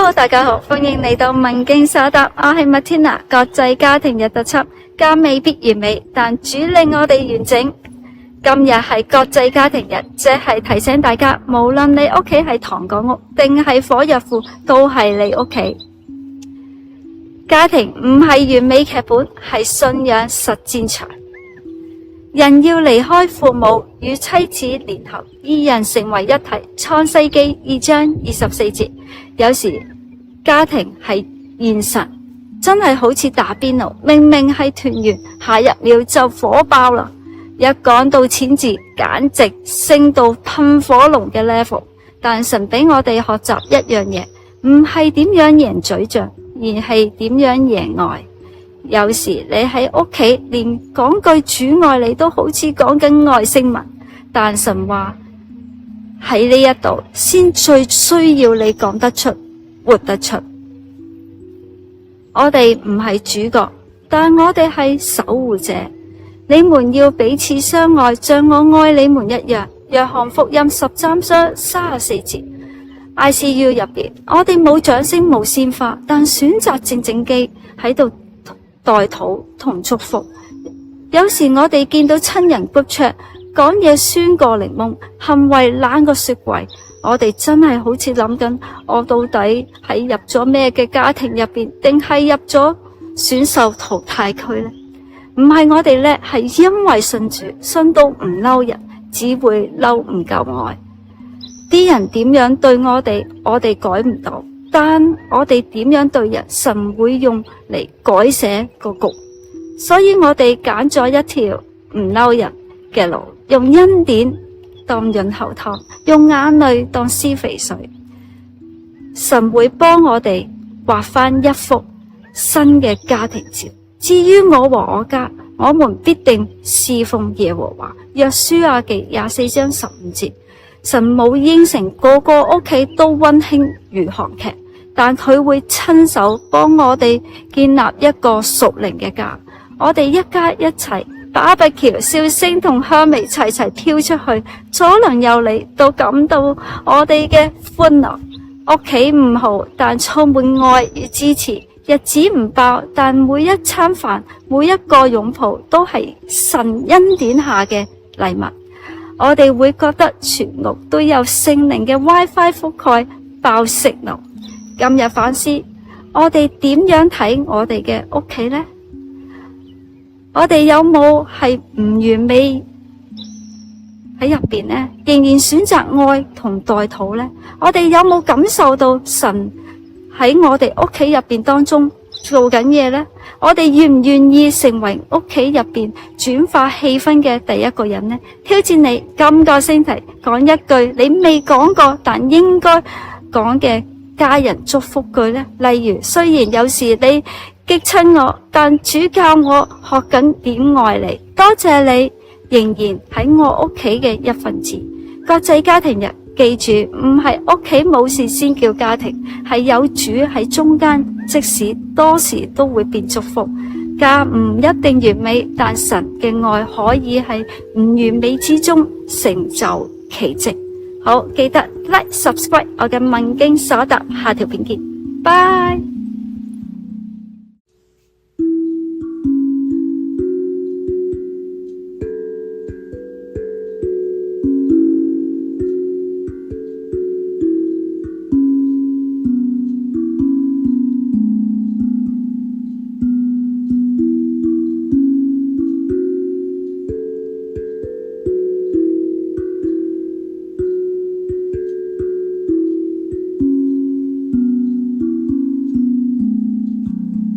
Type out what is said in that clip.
Hello， 大家好，歡迎嚟到問經沙答，我係 Matina。國際家庭日特輯，家未必完美，但主令我哋完整。今日係國際家庭日，即係提醒大家，無論你屋企係糖果屋定係火藥庫，都係你屋企。家庭唔係完美劇本，係信仰實戰場。人要離開父母，與妻子聯合，二人成為一體。創世記2章24節。有時家庭係現實，真係好似打邊爐，明明係團圓，下一秒就火爆啦。一講到錢字，簡直升到噴火龍嘅 level。但神俾我哋學習一樣嘢，唔係點樣贏嘴仗，而係點樣贏愛。有時你喺屋企連講句主愛你都好似講緊外星文，但神話喺呢一度先最需要你講得出、活得出。我哋唔係主角，但我哋係守護者。你們要彼此相愛，像我愛你們一樣。約翰福音13章34節。ICU 入邊，我哋冇掌聲冇鮮花，但選擇靜靜機喺度代禱同祝福。有時我哋見到親人 group chat 講嘢酸過檸檬，行為懶過雪櫃，我哋真係好似諗緊，我到底係入咗咩嘅家庭入邊，定係入咗選秀淘汰區呢？唔係我哋叻，係因為信主，信到唔嬲人，只會嬲唔夠愛。啲人點樣對我哋改唔到，但我哋點樣對人，神會用嚟改寫個局。所以我哋揀咗一條唔嬲人嘅路，用恩典當潤喉湯，用眼淚當施肥水。神會幫我哋畫翻一幅新嘅家庭照。至於我和我家，我們必定侍奉耶和華。約書亞記24章15節。神冇應承個個屋企都溫馨如韓劇，但佢會親手幫我哋建立一個屬靈嘅家。我哋一家一齊barbecue，笑聲同香味齊齊飄出去，左鄰右里都感到我哋嘅歡樂。屋企唔好，但充滿愛與支持。日子唔爆，但每一餐飯、每一個擁抱都係神恩典下嘅禮物。我哋會覺得全屋都有聖靈嘅 WiFi 覆蓋，爆息怒。今日反思，我哋點樣睇我哋嘅屋企呢？我哋有冇係唔完美喺入邊呢？仍然選擇愛同代禱呢？我哋有冇感受到神喺我哋屋企入邊當中做緊嘢呢？我哋願唔願意成為屋企入邊轉化氣氛嘅第一個人呢？挑戰你今個星期講一句你未講過但應該講嘅家人祝福句呢？例如，雖然有時你激親我，但主教我學緊點愛你，多謝你仍然喺我屋企嘅一份子。國際家庭日，記住，唔係屋企冇事先叫家庭，係有主喺中間，即使多時都會變祝福。家唔一定完美，但神嘅愛可以喺唔完美之中成就奇蹟。好，記得 like subscribe 我嘅問經所答，下條片見，拜。